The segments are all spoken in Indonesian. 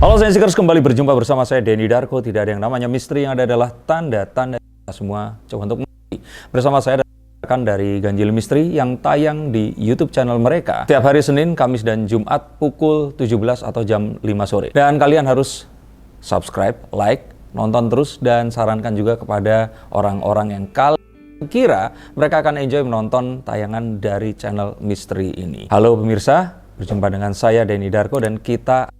Halo Sensikers, kembali berjumpa bersama saya Denny Darko. Tidak ada yang namanya misteri, yang ada adalah tanda-tanda semua. Coba untuk mengerti. Bersama saya akan dari Ganjil Misteri yang tayang di YouTube channel mereka setiap hari Senin, Kamis, dan Jumat pukul 17 atau jam 5 sore. Dan kalian harus subscribe, like, nonton terus, dan sarankan juga kepada orang-orang yang kalian kira mereka akan enjoy menonton tayangan dari channel misteri ini. Halo pemirsa, berjumpa dengan saya Denny Darko dan kita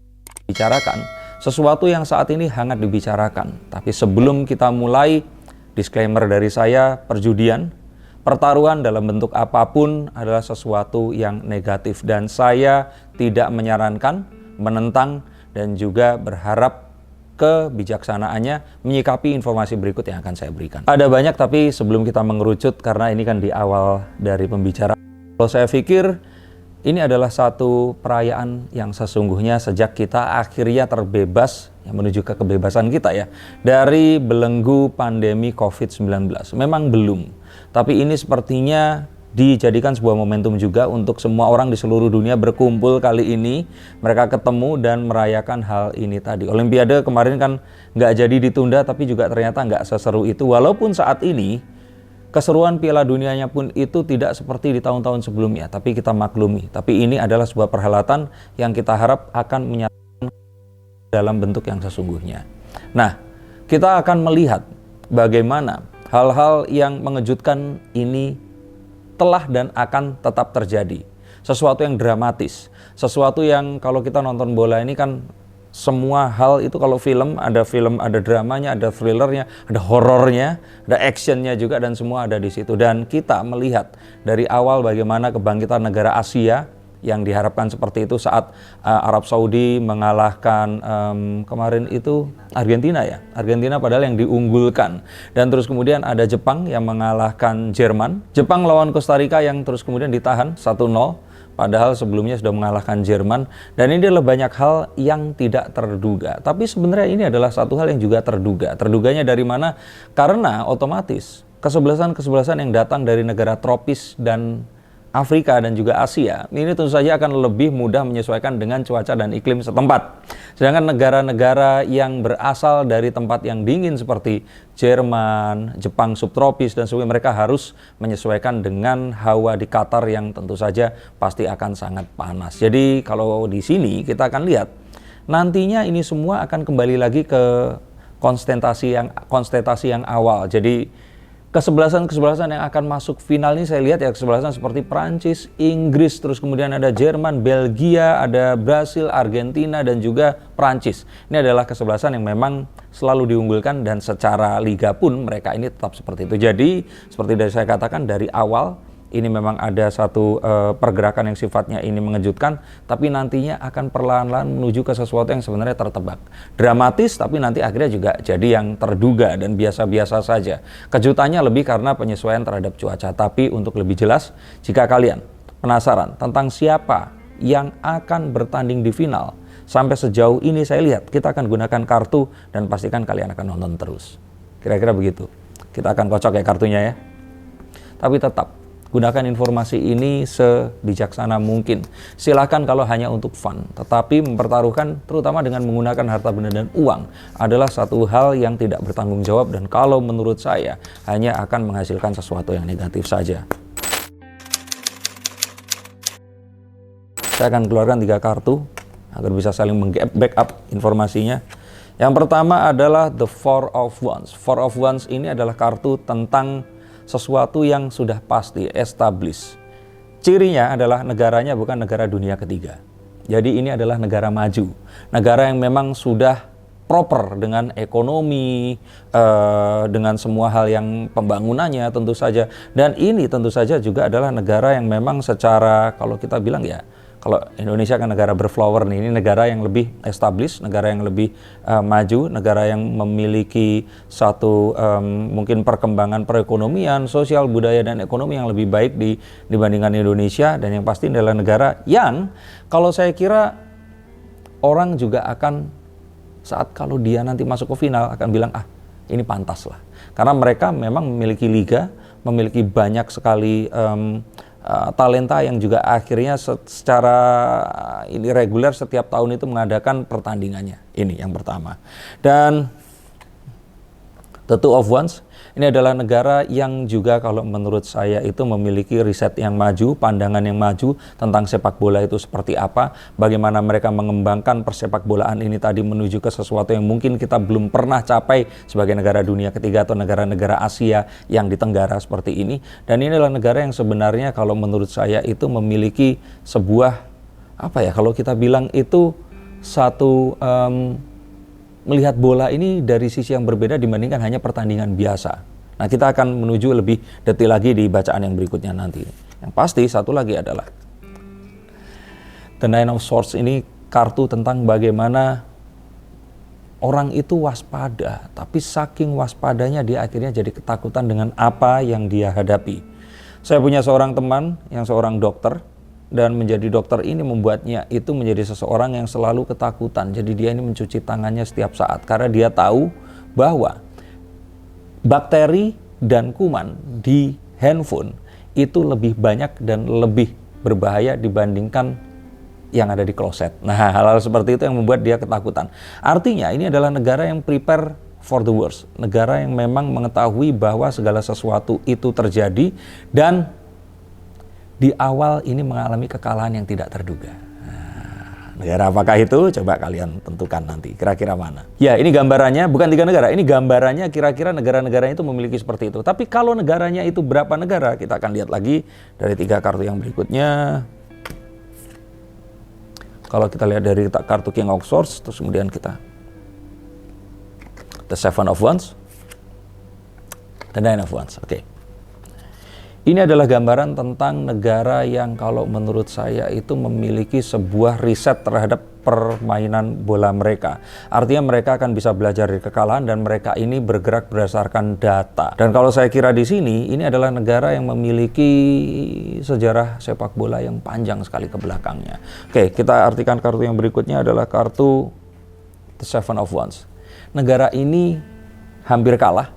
bicarakan sesuatu yang saat ini hangat dibicarakan. Tapi sebelum kita mulai, disclaimer dari saya, perjudian, pertaruhan dalam bentuk apapun adalah sesuatu yang negatif dan saya tidak menyarankan, menentang, dan juga berharap kebijaksanaannya menyikapi informasi berikut yang akan saya berikan. Ada banyak, tapi sebelum kita mengerucut, karena ini kan di awal dari pembicaraan, kalau saya pikir ini adalah satu perayaan yang sesungguhnya sejak kita akhirnya terbebas, yang menuju ke kebebasan kita ya, dari belenggu pandemi COVID-19. Memang belum, tapi ini sepertinya dijadikan sebuah momentum juga untuk semua orang di seluruh dunia berkumpul kali ini. Mereka ketemu dan merayakan hal ini tadi. Olimpiade kemarin kan nggak jadi ditunda, tapi juga ternyata nggak seseru itu. Walaupun saat ini keseruan Piala Dunianya pun itu tidak seperti di tahun-tahun sebelumnya, tapi kita maklumi. Tapi ini adalah sebuah perhelatan yang kita harap akan menyatakan dalam bentuk yang sesungguhnya. Nah, kita akan melihat bagaimana hal-hal yang mengejutkan ini telah dan akan tetap terjadi. Sesuatu yang dramatis, sesuatu yang kalau kita nonton bola ini kan semua hal itu, kalau film, ada dramanya, ada thrillernya, ada horornya, ada actionnya juga, dan semua ada di situ. Dan kita melihat dari awal bagaimana kebangkitan negara Asia yang diharapkan seperti itu saat Arab Saudi mengalahkan kemarin itu Argentina ya. Argentina padahal yang diunggulkan. Dan terus kemudian ada Jepang yang mengalahkan Jerman. Jepang lawan Costa Rica yang terus kemudian ditahan 1-0. Padahal sebelumnya sudah mengalahkan Jerman. Dan ini adalah banyak hal yang tidak terduga. Tapi sebenarnya ini adalah satu hal yang juga terduga. Terduganya dari mana? Karena otomatis kesebelasan-kesebelasan yang datang dari negara tropis dan Afrika dan juga Asia, ini tentu saja akan lebih mudah menyesuaikan dengan cuaca dan iklim setempat. Sedangkan negara-negara yang berasal dari tempat yang dingin seperti Jerman, Jepang subtropis dan sebagainya, mereka harus menyesuaikan dengan hawa di Qatar yang tentu saja pasti akan sangat panas. Jadi kalau di sini kita akan lihat nantinya ini semua akan kembali lagi ke konsentrasi yang awal. Jadi kesebelasan yang akan masuk final ini saya lihat ya, kesebelasan seperti Prancis, Inggris, terus kemudian ada Jerman, Belgia, ada Brasil, Argentina, dan juga Prancis. Ini adalah kesebelasan yang memang selalu diunggulkan dan secara liga pun mereka ini tetap seperti itu. Jadi seperti dari saya katakan dari awal, ini memang ada satu pergerakan yang sifatnya ini mengejutkan, tapi nantinya akan perlahan-lahan menuju ke sesuatu yang sebenarnya tertebak. Dramatis, tapi nanti akhirnya juga jadi yang terduga dan biasa-biasa saja. Kejutannya lebih karena penyesuaian terhadap cuaca. Tapi untuk lebih jelas, jika kalian penasaran tentang siapa yang akan bertanding di final, sampai sejauh ini saya lihat kita akan gunakan kartu dan pastikan kalian akan nonton terus. Kira-kira begitu. Kita akan kocok ya kartunya ya. Tapi tetap gunakan informasi ini sebijaksana mungkin. Silahkan kalau hanya untuk fun, tetapi mempertaruhkan terutama dengan menggunakan harta benda dan uang adalah satu hal yang tidak bertanggung jawab dan kalau menurut saya hanya akan menghasilkan sesuatu yang negatif saja. Saya akan keluarkan 3 kartu agar bisa saling meng-backup informasinya. Yang pertama adalah The Four of Wands. Four of Wands ini adalah kartu tentang sesuatu yang sudah pasti, established. Cirinya adalah negaranya bukan negara dunia ketiga. Jadi ini adalah negara maju. Negara yang memang sudah proper dengan ekonomi, dengan semua hal yang pembangunannya tentu saja. Dan ini tentu saja juga adalah negara yang memang secara, kalau kita bilang ya, kalau Indonesia kan negara berflower nih, ini negara yang lebih established, negara yang lebih maju, negara yang memiliki satu mungkin perkembangan perekonomian, sosial, budaya, dan ekonomi yang lebih baik dibandingkan Indonesia. Dan yang pasti adalah negara yang kalau saya kira orang juga akan, saat kalau dia nanti masuk ke final akan bilang, ini pantas lah. Karena mereka memang memiliki liga, memiliki banyak sekali talenta yang juga akhirnya secara ini reguler setiap tahun itu mengadakan pertandingannya. Ini yang pertama. Dan The Two of Wands ini adalah negara yang juga kalau menurut saya itu memiliki riset yang maju, pandangan yang maju tentang sepak bola itu seperti apa, bagaimana mereka mengembangkan persepak bolaan ini tadi menuju ke sesuatu yang mungkin kita belum pernah capai sebagai negara dunia ketiga atau negara-negara Asia yang di Tenggara seperti ini. Dan ini adalah negara yang sebenarnya kalau menurut saya itu memiliki sebuah, apa ya, kalau kita bilang itu satu melihat bola ini dari sisi yang berbeda dibandingkan hanya pertandingan biasa. Nah, kita akan menuju lebih detail lagi di bacaan yang berikutnya nanti. Yang pasti satu lagi adalah The Nine of Swords ini kartu tentang bagaimana orang itu waspada, tapi saking waspadanya dia akhirnya jadi ketakutan dengan apa yang dia hadapi. Saya punya seorang teman yang seorang dokter, dan menjadi dokter ini membuatnya itu menjadi seseorang yang selalu ketakutan. Jadi dia ini mencuci tangannya setiap saat karena dia tahu bahwa bakteri dan kuman di handphone itu lebih banyak dan lebih berbahaya dibandingkan yang ada di kloset. Nah, hal-hal seperti itu yang membuat dia ketakutan. Artinya ini adalah negara yang prepare for the worst. Negara yang memang mengetahui bahwa segala sesuatu itu terjadi dan di awal ini mengalami kekalahan yang tidak terduga. Nah, negara apakah itu? Coba kalian tentukan nanti. Kira-kira mana? Ya, ini gambarannya, bukan 3 negara. Ini gambarannya kira-kira negara-negaranya itu memiliki seperti itu. Tapi kalau negaranya itu berapa negara? Kita akan lihat lagi dari 3 kartu yang berikutnya. Kalau kita lihat dari kartu King of Swords, terus kemudian kita The Seven of Wands, The Nine of Wands. Oke. Ini adalah gambaran tentang negara yang kalau menurut saya itu memiliki sebuah riset terhadap permainan bola mereka. Artinya mereka akan bisa belajar dari kekalahan dan mereka ini bergerak berdasarkan data. Dan kalau saya kira di sini, ini adalah negara yang memiliki sejarah sepak bola yang panjang sekali ke belakangnya. Oke, kita artikan kartu yang berikutnya adalah kartu The Seven of Wands. Negara ini hampir kalah,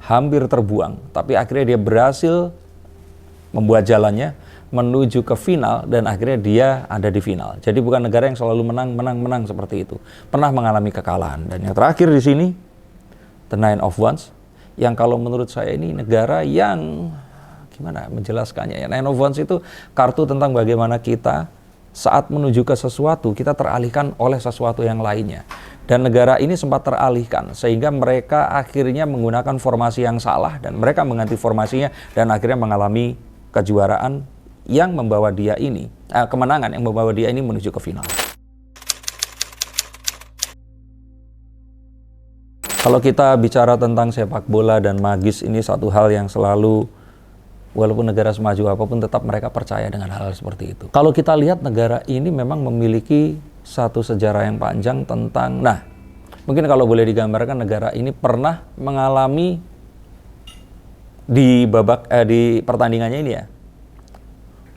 hampir terbuang, tapi akhirnya dia berhasil membuat jalannya menuju ke final dan akhirnya dia ada di final. Jadi bukan negara yang selalu menang seperti itu. Pernah mengalami kekalahan. Dan yang terakhir di sini The Nine of Wands, yang kalau menurut saya ini negara yang gimana menjelaskannya ya. Nine of Wands itu kartu tentang bagaimana kita saat menuju ke sesuatu kita teralihkan oleh sesuatu yang lainnya. Dan negara ini sempat teralihkan sehingga mereka akhirnya menggunakan formasi yang salah dan mereka mengganti formasinya dan akhirnya mengalami kejuaraan yang membawa dia ini, kemenangan yang membawa dia ini menuju ke final. Kalau kita bicara tentang sepak bola dan magis, ini satu hal yang selalu, walaupun negara semaju apapun, tetap mereka percaya dengan hal-hal seperti itu. Kalau kita lihat negara ini memang memiliki satu sejarah yang panjang tentang, nah, mungkin kalau boleh digambarkan negara ini pernah mengalami di di pertandingannya ini ya,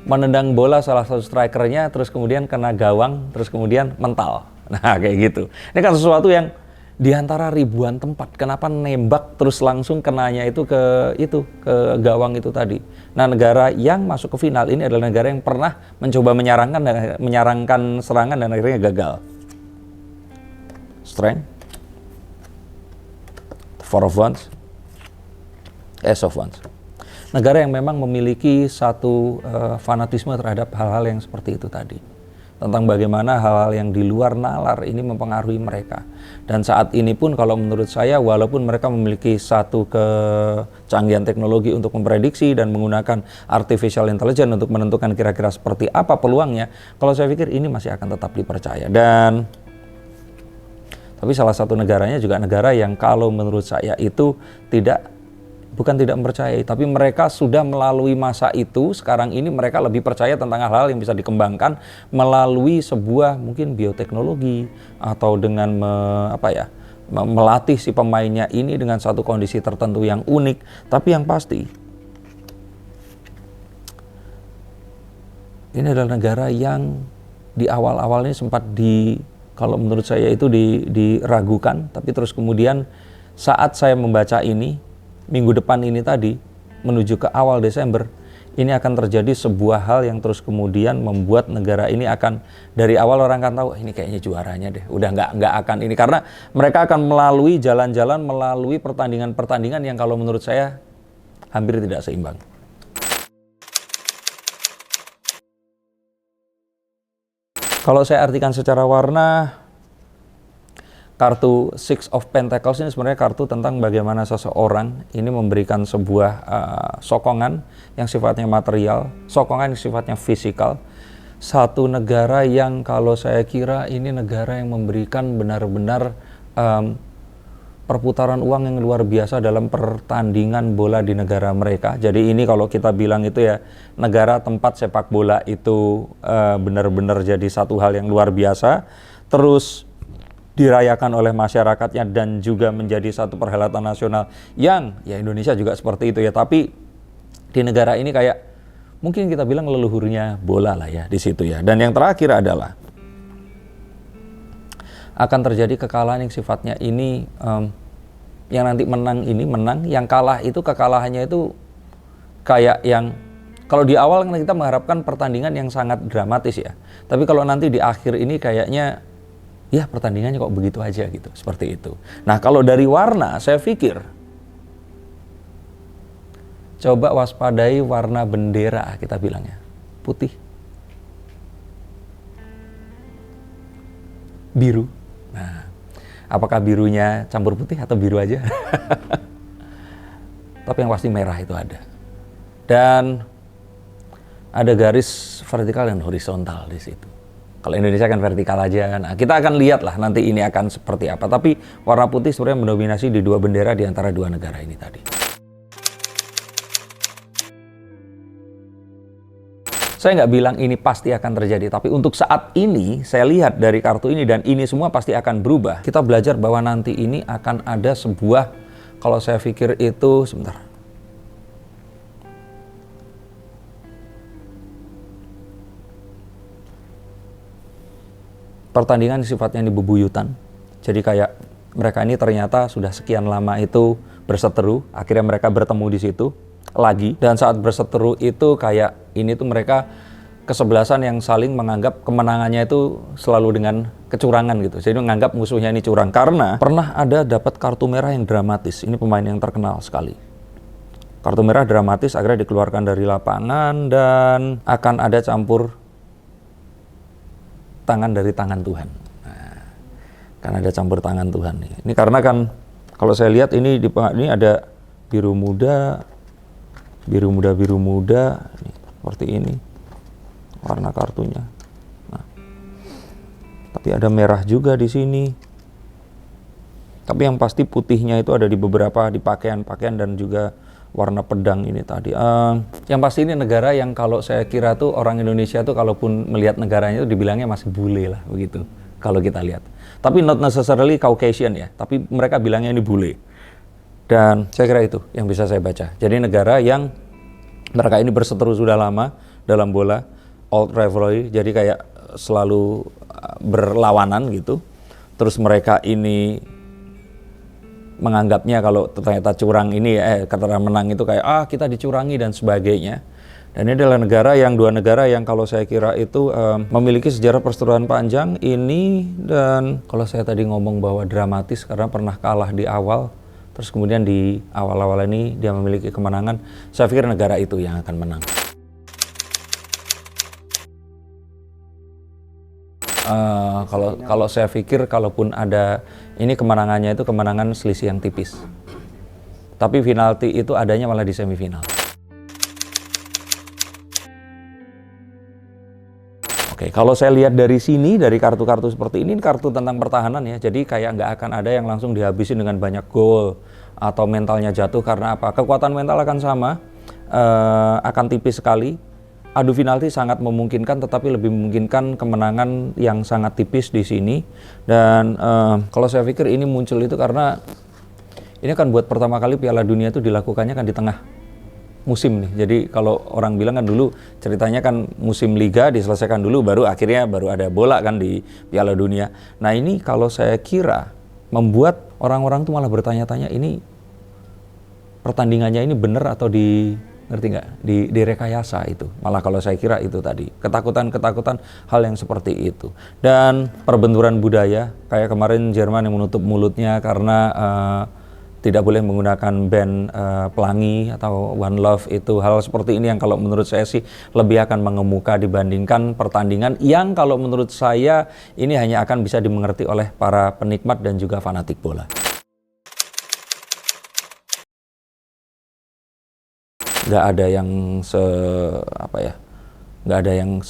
menendang bola salah satu strikernya, terus kemudian kena gawang, terus kemudian mental. Nah, kayak gitu. Ini kan sesuatu yang diantara ribuan tempat. Kenapa nembak terus langsung kenanya itu ke gawang itu tadi. Nah, negara yang masuk ke final ini adalah negara yang pernah mencoba menyarangkan serangan dan akhirnya gagal. Strength, Four of Wands, Ace of Wands. Negara yang memang memiliki satu fanatisme terhadap hal-hal yang seperti itu tadi. Tentang bagaimana hal-hal yang di luar nalar ini mempengaruhi mereka. Dan saat ini pun kalau menurut saya, walaupun mereka memiliki satu kecanggihan teknologi untuk memprediksi dan menggunakan artificial intelligence untuk menentukan kira-kira seperti apa peluangnya, kalau saya pikir ini masih akan tetap dipercaya. Tapi salah satu negaranya juga negara yang kalau menurut saya itu bukan tidak mempercayai, tapi mereka sudah melalui masa itu. Sekarang ini mereka lebih percaya tentang hal-hal yang bisa dikembangkan melalui sebuah mungkin bioteknologi atau dengan melatih si pemainnya ini dengan satu kondisi tertentu yang unik. Tapi yang pasti ini adalah negara yang di awal-awalnya sempat kalau menurut saya itu diragukan, tapi terus kemudian saat saya membaca ini minggu depan ini tadi, menuju ke awal Desember, ini akan terjadi sebuah hal yang terus kemudian membuat negara ini akan, dari awal orang akan tahu ini kayaknya juaranya deh, udah nggak akan ini, karena mereka akan melalui jalan-jalan, melalui pertandingan-pertandingan yang kalau menurut saya hampir tidak seimbang. Kalau saya artikan secara warna, kartu Six of Pentacles ini sebenarnya kartu tentang bagaimana seseorang ini memberikan sebuah sokongan yang sifatnya material, sokongan yang sifatnya fisikal. Satu negara yang kalau saya kira ini negara yang memberikan benar-benar perputaran uang yang luar biasa dalam pertandingan bola di negara mereka. Jadi ini kalau kita bilang itu ya, negara tempat sepak bola itu benar-benar jadi satu hal yang luar biasa, terus dirayakan oleh masyarakatnya dan juga menjadi satu perhelatan nasional yang ya Indonesia juga seperti itu ya, tapi di negara ini kayak mungkin kita bilang leluhurnya bola lah ya di situ ya. Dan yang terakhir adalah akan terjadi kekalahan yang sifatnya ini yang nanti menang ini menang, yang kalah itu kekalahannya itu kayak yang kalau di awal kan kita mengharapkan pertandingan yang sangat dramatis ya, tapi kalau nanti di akhir ini kayaknya ya pertandingannya kok begitu aja gitu, seperti itu. Nah kalau dari warna saya pikir coba waspadai warna bendera kita bilangnya, putih, biru. Nah, apakah birunya campur putih atau biru aja? Tapi yang pasti merah itu ada. Dan ada garis vertikal dan horizontal di situ. Kalau Indonesia kan vertikal aja. Nah, kita akan lihat lah nanti ini akan seperti apa. Tapi warna putih sebenarnya mendominasi di dua bendera di antara dua negara ini tadi. Saya nggak bilang ini pasti akan terjadi, tapi untuk saat ini saya lihat dari kartu ini dan ini semua pasti akan berubah. Kita belajar bahwa nanti ini akan ada sebuah, kalau saya pikir itu, sebentar. Pertandingan sifatnya ini bebuyutan. Jadi kayak mereka ini ternyata sudah sekian lama itu berseteru, akhirnya mereka bertemu di situ lagi, dan saat berseteru itu kayak ini tuh mereka kesebelasan yang saling menganggap kemenangannya itu selalu dengan kecurangan gitu. Jadi menganggap musuhnya ini curang, karena pernah ada dapat kartu merah yang dramatis. Ini pemain yang terkenal sekali. Kartu merah dramatis akhirnya dikeluarkan dari lapangan dan akan ada campur tangan dari tangan Tuhan. Nah, kan ada campur tangan Tuhan nih. Ini karena kan kalau saya lihat ini ada biru muda, nih, seperti ini warna kartunya. Nah, tapi ada merah juga di sini. Tapi yang pasti putihnya itu ada di beberapa di pakaian-pakaian dan juga warna pedang ini tadi. Yang pasti ini negara yang kalau saya kira tuh orang Indonesia tuh kalaupun melihat negaranya itu dibilangnya masih bule lah begitu kalau kita lihat. Tapi not necessarily Caucasian ya, tapi mereka bilangnya ini bule. Dan saya kira itu yang bisa saya baca. Jadi negara yang mereka ini berseteru sudah lama dalam bola, old rivalry, jadi kayak selalu berlawanan gitu. Terus mereka ini menganggapnya kalau ternyata curang ini kata menang itu kayak kita dicurangi dan sebagainya. Dan ini adalah dua negara yang kalau saya kira itu memiliki sejarah perseteruan panjang ini. Dan kalau saya tadi ngomong bahwa dramatis karena pernah kalah di awal, terus kemudian di awal-awal ini dia memiliki kemenangan, saya pikir negara itu yang akan menang. Kalau saya pikir kalaupun ada ini kemenangannya itu kemenangan selisih yang tipis. Tapi penalti itu adanya malah di semifinal. Oke, kalau saya lihat dari sini, dari kartu-kartu seperti ini kartu tentang pertahanan ya. Jadi kayak nggak akan ada yang langsung dihabisin dengan banyak gol atau mentalnya jatuh. Karena apa? Kekuatan mental akan sama, akan tipis sekali. Adu penalti sangat memungkinkan, tetapi lebih memungkinkan kemenangan yang sangat tipis di sini. Dan kalau saya pikir ini muncul itu karena ini kan buat pertama kali Piala Dunia itu dilakukannya kan di tengah musim nih. Jadi kalau orang bilang kan dulu ceritanya kan musim liga diselesaikan dulu, baru akhirnya baru ada bola kan di Piala Dunia. Nah ini kalau saya kira membuat orang-orang tuh malah bertanya-tanya ini pertandingannya ini benar atau di ngerti nggak? Direkayasa itu. Malah kalau saya kira itu tadi, ketakutan-ketakutan hal yang seperti itu. Dan perbenturan budaya, kayak kemarin Jerman yang menutup mulutnya karena tidak boleh menggunakan band pelangi atau One Love, itu hal seperti ini yang kalau menurut saya sih lebih akan mengemuka dibandingkan pertandingan yang kalau menurut saya ini hanya akan bisa dimengerti oleh para penikmat dan juga fanatik bola. Nggak ada yang nggak ada yang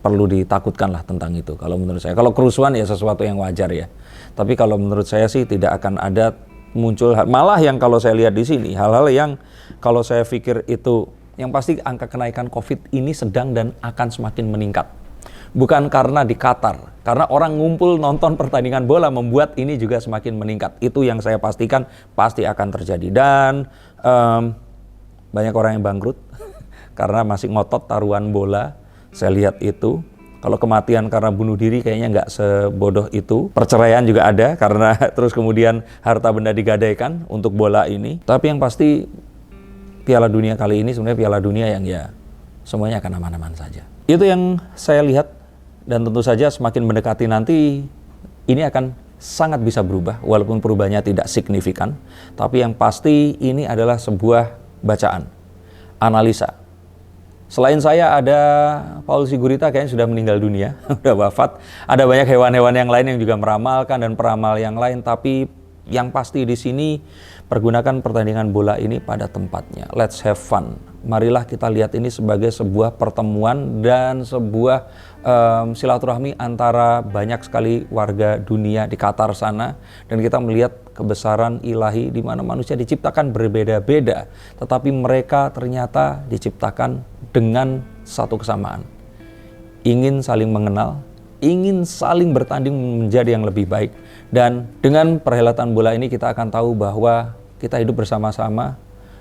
perlu ditakutkan lah tentang itu kalau menurut saya. Kalau kerusuhan ya sesuatu yang wajar ya, tapi kalau menurut saya sih tidak akan ada muncul malah yang kalau saya lihat di sini hal-hal yang kalau saya pikir itu yang pasti angka kenaikan COVID ini sedang dan akan semakin meningkat. Bukan karena di Qatar, karena orang ngumpul nonton pertandingan bola membuat ini juga semakin meningkat. Itu yang saya pastikan pasti akan terjadi. Dan banyak orang yang bangkrut karena masih ngotot taruhan bola. Saya lihat itu. Kalau kematian karena bunuh diri kayaknya nggak sebodoh itu. Perceraian juga ada karena terus kemudian harta benda digadaikan untuk bola ini. Tapi yang pasti Piala Dunia kali ini sebenarnya Piala Dunia yang ya semuanya akan aman-aman saja. Itu yang saya lihat, dan tentu saja semakin mendekati nanti ini akan sangat bisa berubah walaupun perubahannya tidak signifikan. Tapi yang pasti ini adalah sebuah bacaan, analisa. Selain saya ada Paul Sigurita kayaknya sudah meninggal dunia, sudah wafat. Ada banyak hewan-hewan yang lain yang juga meramalkan dan peramal yang lain. Tapi yang pasti di sini pergunakan pertandingan bola ini pada tempatnya. Let's have fun. Marilah kita lihat ini sebagai sebuah pertemuan dan sebuah silaturahmi antara banyak sekali warga dunia di Qatar sana, dan kita melihat kebesaran ilahi di mana manusia diciptakan berbeda-beda, tetapi mereka ternyata diciptakan dengan satu kesamaan. Ingin saling mengenal, ingin saling bertanding menjadi yang lebih baik. Dan dengan perhelatan bola ini kita akan tahu bahwa kita hidup bersama-sama.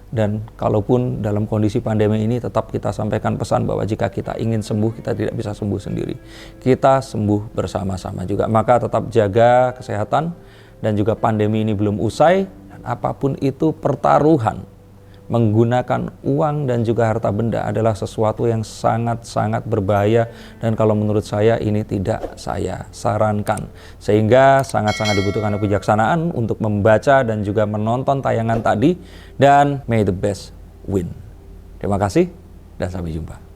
Dan kalaupun dalam kondisi pandemi ini tetap kita sampaikan pesan bahwa jika kita ingin sembuh, kita tidak bisa sembuh sendiri. Kita sembuh bersama-sama juga. Maka tetap jaga kesehatan, dan juga pandemi ini belum usai. Dan apapun itu pertaruhan menggunakan uang dan juga harta benda adalah sesuatu yang sangat-sangat berbahaya, dan kalau menurut saya ini tidak saya sarankan. Sehingga sangat-sangat dibutuhkan kebijaksanaan untuk membaca dan juga menonton tayangan tadi, dan may the best win. Terima kasih dan sampai jumpa.